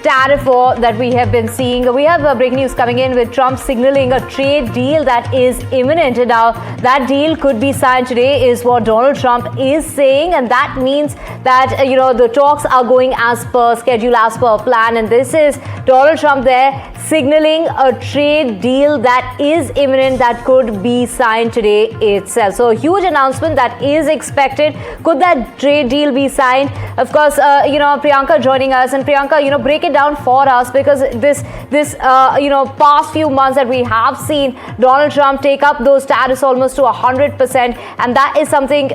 tariff war that we have been seeing. We have breaking news coming in with Trump signaling a trade deal that is imminent. Now, that deal could be signed today is what Donald Trump is saying, and that means that, the talks are going as per schedule, as per plan, and this is Donald Trump there signaling a trade deal that is imminent that could be signed today itself. So a huge announcement that is expected. Could that trade deal be signed? Of course, Priyanka joining us, and Priyanka, break it down for us, because this past few months that we have seen Donald Trump take up those tariffs almost to 100%, and that is something,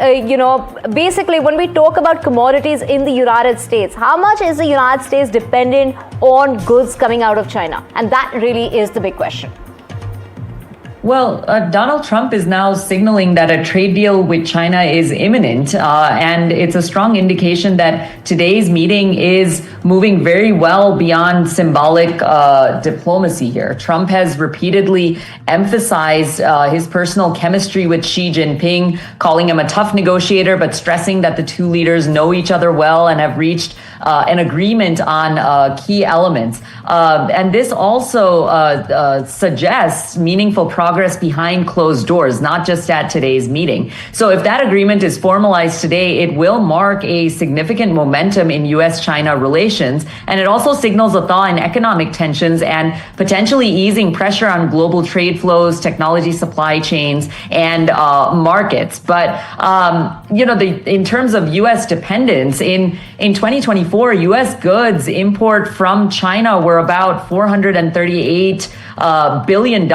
basically when we talk about commodities in the United States, how much is the United States dependent on goods coming out of China? And that really is the big question. Well, Donald Trump is now signaling that a trade deal with China is imminent, and it's a strong indication that today's meeting is moving very well beyond symbolic diplomacy here. Trump has repeatedly emphasized his personal chemistry with Xi Jinping, calling him a tough negotiator, but stressing that the two leaders know each other well and have reached an agreement on key elements. And this also suggests meaningful progress behind closed doors, not just at today's meeting. So if that agreement is formalized today, it will mark a significant momentum in U.S.-China relations, and it also signals a thaw in economic tensions and potentially easing pressure on global trade flows, technology supply chains, and markets. But, in terms of U.S. dependence, in 2024, U.S. goods import from China were about $438 billion,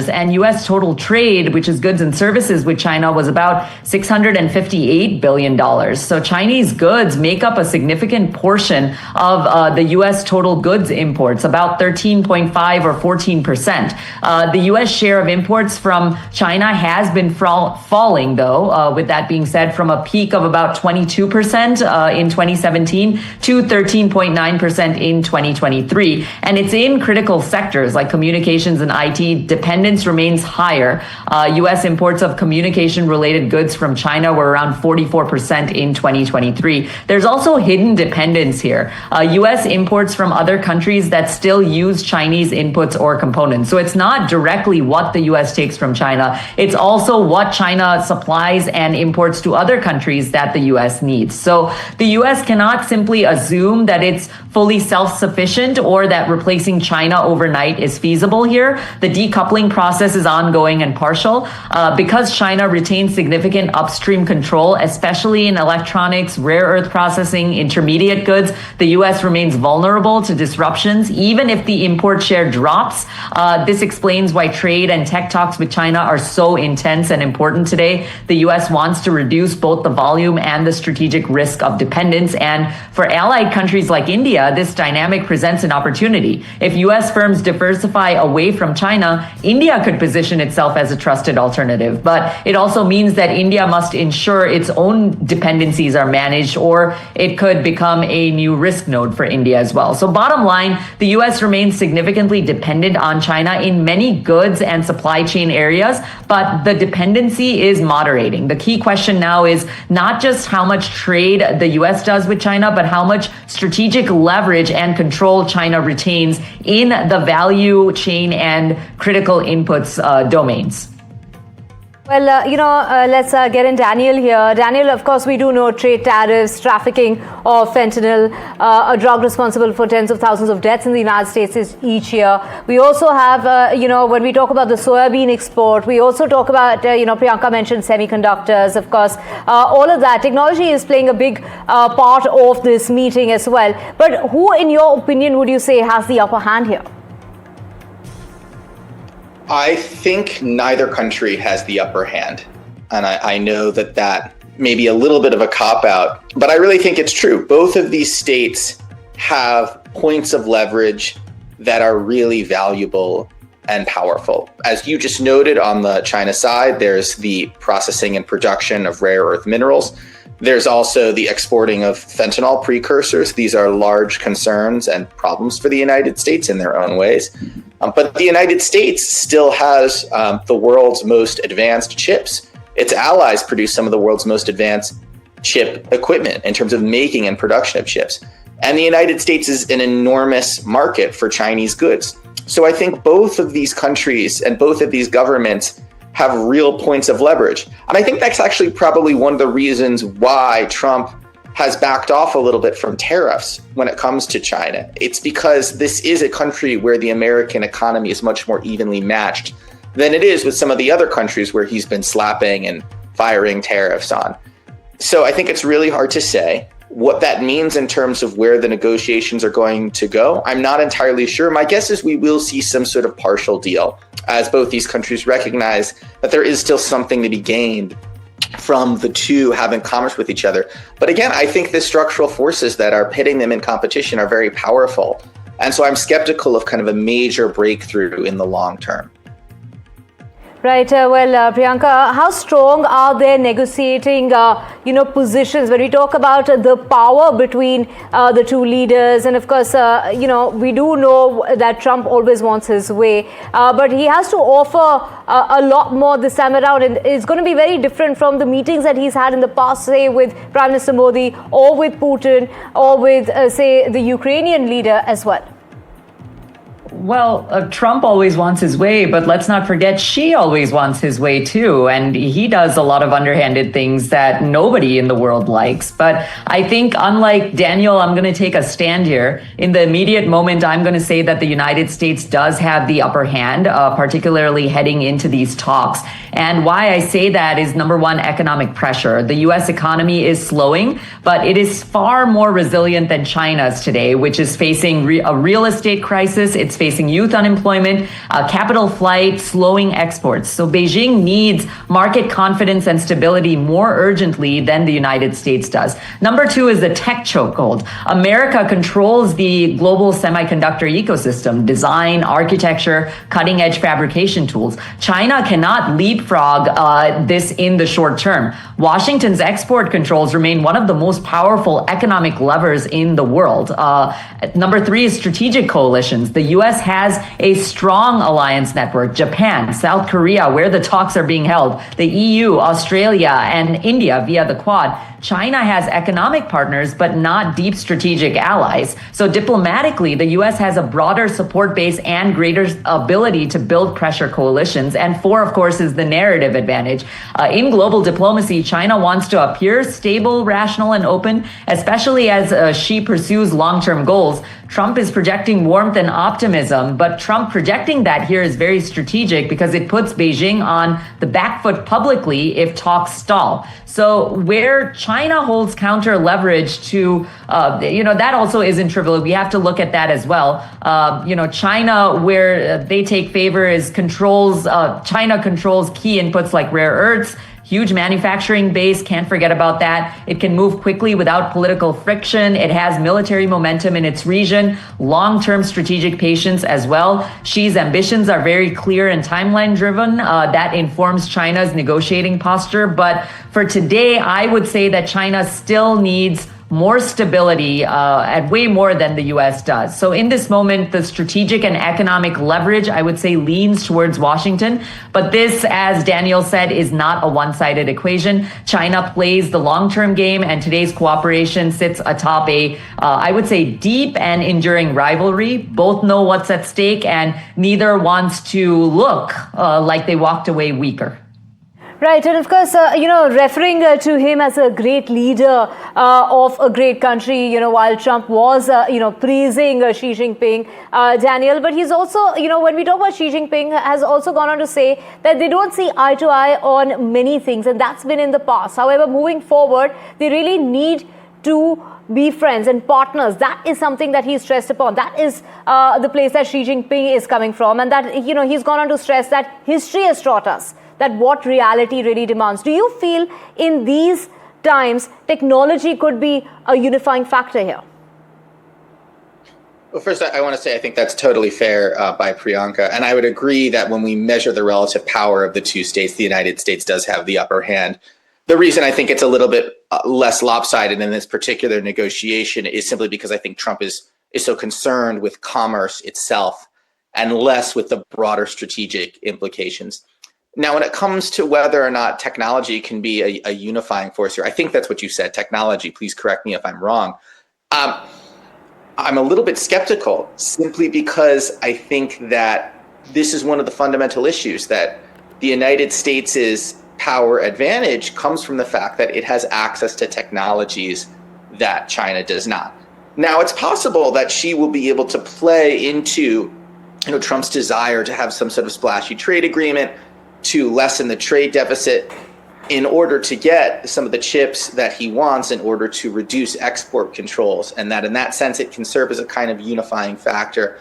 and U.S. total trade, which is goods and services with China, was about $658 billion. So Chinese goods make up a significant portion of the U.S. total goods imports, about 13.5 or 14%. The U.S. share of imports from China has been falling, though, with that being said, from a peak of about 22% in 2017 to 13.9% in 2023. And it's in critical sectors like communications and IT. Dependence remains higher. U.S. imports of communication-related goods from China were around 44% in 2023. There's also hidden dependence here. U.S. imports from other countries that still use Chinese inputs or components. So it's not directly what the U.S. takes from China. It's also what China supplies and imports to other countries that the U.S. needs. So the U.S. cannot simply assume that it's fully self-sufficient or that replacing China overnight is feasible here. The decoupling process is ongoing and partial. Because China retains significant upstream control, especially in electronics, rare earth processing, intermediate goods, the U.S. remains vulnerable to disruptions, even if the import share drops. This explains why trade and tech talks with China are so intense and important today. The U.S. wants to reduce both the volume and the strategic risk of dependence. And for allied countries like India, this dynamic presents an opportunity. If U.S. firms diversify away from China, India could position itself as a trusted alternative. But it also means that India must ensure its own dependencies are managed, or it could become a new risk node for India as well. So bottom line, the U.S. remains significantly dependent on China in many goods and supply chain areas, but the dependency is moderating. The key question now is not just how much trade the U.S. does with China, but how much strategic leverage and control China retains in the value chain and critical inputs domains. Well, let's get in Daniel here. Daniel, of course, we do know trade tariffs, trafficking of fentanyl, a drug responsible for tens of thousands of deaths in the United States each year. We also have, when we talk about the soybean export, we also talk about, Priyanka mentioned semiconductors, of course, all of that. Technology is playing a big part of this meeting as well. But who, in your opinion, would you say has the upper hand here? I think neither country has the upper hand. And I know that may be a little bit of a cop-out, but I really think it's true. Both of these states have points of leverage that are really valuable and powerful. As you just noted, on the China side, there's the processing and production of rare earth minerals. There's also the exporting of fentanyl precursors. These are large concerns and problems for the United States in their own ways. But the United States still has the world's most advanced chips. Its allies produce some of the world's most advanced chip equipment in terms of making and production of chips. And the United States is an enormous market for Chinese goods. So I think both of these countries and both of these governments have real points of leverage. And I think that's actually probably one of the reasons why Trump has backed off a little bit from tariffs when it comes to China. It's because this is a country where the American economy is much more evenly matched than it is with some of the other countries where he's been slapping and firing tariffs on. So I think it's really hard to say what that means in terms of where the negotiations are going to go. I'm not entirely sure. My guess is we will see some sort of partial deal as both these countries recognize that there is still something to be gained from the two having commerce with each other. But again, I think the structural forces that are pitting them in competition are very powerful. And so I'm skeptical of kind of a major breakthrough in the long term. Right. Priyanka, how strong are their negotiating, positions when we talk about the power between the two leaders? And of course, we do know that Trump always wants his way, but he has to offer a lot more this time around. And it's going to be very different from the meetings that he's had in the past, say with Prime Minister Modi or with Putin or with, say, the Ukrainian leader as well. Well, Trump always wants his way, but let's not forget Xi always wants his way too. And he does a lot of underhanded things that nobody in the world likes. But I think, unlike Daniel, I'm going to take a stand here. In the immediate moment, I'm going to say that the United States does have the upper hand, particularly heading into these talks. And why I say that is, number one, economic pressure. The U.S. economy is slowing, but it is far more resilient than China's today, which is facing a real estate crisis. It's facing youth unemployment, capital flight, slowing exports. So Beijing needs market confidence and stability more urgently than the United States does. Number two is the tech chokehold. America controls the global semiconductor ecosystem, design, architecture, cutting edge fabrication tools. China cannot leapfrog this in the short term. Washington's export controls remain one of the most powerful economic levers in the world. Number three is strategic coalitions. The U.S. has a strong alliance network. Japan, South Korea, where the talks are being held, the EU, Australia, and India via the Quad. China has economic partners, but not deep strategic allies. So diplomatically, the U.S. has a broader support base and greater ability to build pressure coalitions. And four, of course, is the narrative advantage. In global diplomacy, China wants to appear stable, rational, and open, especially as Xi pursues long-term goals. Trump is projecting warmth and optimism, but Trump projecting that here is very strategic because it puts Beijing on the back foot publicly if talks stall. So where China holds counter leverage to, that also isn't trivial. We have to look at that as well. China, where they take favor is China controls key inputs like rare earths, huge manufacturing base, can't forget about that. It can move quickly without political friction. It has military momentum in its region, long-term strategic patience as well. Xi's ambitions are very clear and timeline driven. That informs China's negotiating posture. But for today, I would say that China still needs more stability at way more than the U.S. does. So in this moment, the strategic and economic leverage, I would say, leans towards Washington. But this, as Daniel said, is not a one-sided equation. China plays the long-term game, and today's cooperation sits atop I would say, deep and enduring rivalry. Both know what's at stake, and neither wants to look like they walked away weaker. Right, and of course, referring to him as a great leader of a great country, while Trump was, praising Xi Jinping, Daniel, but he's also, when we talk about Xi Jinping, has also gone on to say that they don't see eye to eye on many things, and that's been in the past. However, moving forward, they really need to be friends and partners. That is something that he stressed upon. That is the place that Xi Jinping is coming from, and that, he's gone on to stress that history has taught us that what reality really demands. Do you feel in these times technology could be a unifying factor here? Well, first, I want to say I think that's totally fair by Priyanka. And I would agree that when we measure the relative power of the two states, the United States does have the upper hand. The reason I think it's a little bit less lopsided in this particular negotiation is simply because I think Trump is so concerned with commerce itself and less with the broader strategic implications. Now, when it comes to whether or not technology can be a unifying force here, I think that's what you said, technology. Please correct me if I'm wrong. I'm a little bit skeptical simply because I think that this is one of the fundamental issues, that the United States' power advantage comes from the fact that it has access to technologies that China does not. Now, it's possible that Xi will be able to play into Trump's desire to have some sort of splashy trade agreement to lessen the trade deficit in order to get some of the chips that he wants in order to reduce export controls, and that in that sense it can serve as a kind of unifying factor.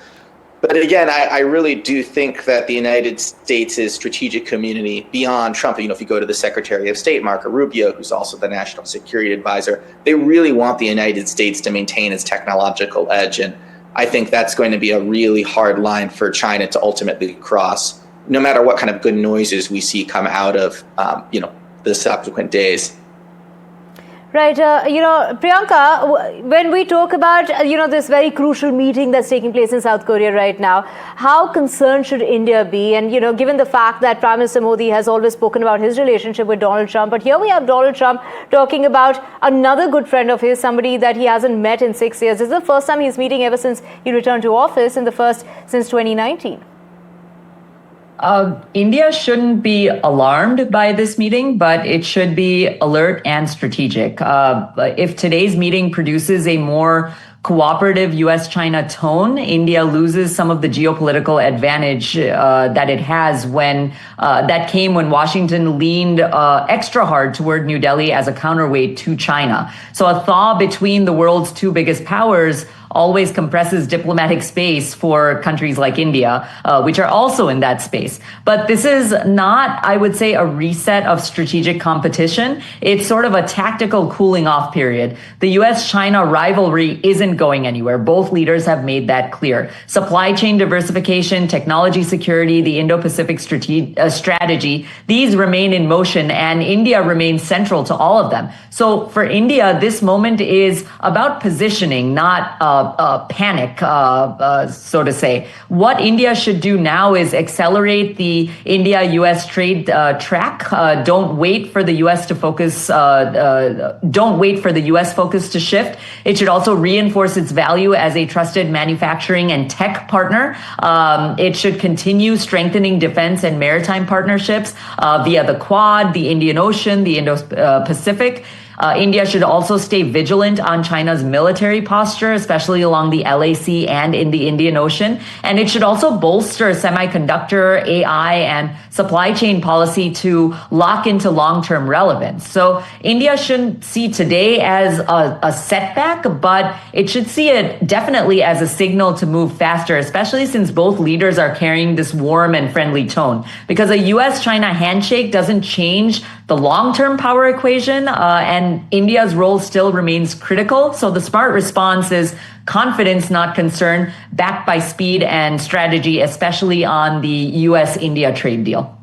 But again, I really do think that the United States' strategic community beyond Trump, if you go to the Secretary of State, Marco Rubio, who's also the National Security Advisor, they really want the United States to maintain its technological edge. And I think that's going to be a really hard line for China to ultimately cross, no matter what kind of good noises we see come out of, the subsequent days. Right. Priyanka, when we talk about, this very crucial meeting that's taking place in South Korea right now, how concerned should India be? And, given the fact that Prime Minister Modi has always spoken about his relationship with Donald Trump, but here we have Donald Trump talking about another good friend of his, somebody that he hasn't met in 6 years. This is the first time he's meeting ever since he returned to office, and the first since 2019. India shouldn't be alarmed by this meeting, but it should be alert and strategic. If today's meeting produces a more cooperative U.S.-China tone, India loses some of the geopolitical advantage that it has that came when Washington leaned extra hard toward New Delhi as a counterweight to China. So a thaw between the world's two biggest powers always compresses diplomatic space for countries like India, which are also in that space. But this is not, I would say, a reset of strategic competition. It's sort of a tactical cooling off period. The U.S.-China rivalry isn't going anywhere. Both leaders have made that clear. Supply chain diversification, technology security, the Indo-Pacific strategy, these remain in motion, and India remains central to all of them. So for India, this moment is about positioning, not panic, so to say. What India should do now is accelerate the India-U.S. trade track. Don't wait for the U.S. to focus. Don't wait for the U.S. focus to shift. It should also reinforce its value as a trusted manufacturing and tech partner. It should continue strengthening defense and maritime partnerships via the Quad, the Indian Ocean, the Indo-Pacific. India should also stay vigilant on China's military posture, especially along the LAC and in the Indian Ocean. And it should also bolster semiconductor, AI, and supply chain policy to lock into long-term relevance. So India shouldn't see today as a setback, but it should see it definitely as a signal to move faster, especially since both leaders are carrying this warm and friendly tone. Because a U.S.-China handshake doesn't change the long-term power equation, and India's role still remains critical. So the smart response is confidence, not concern, backed by speed and strategy, especially on the U.S.-India trade deal.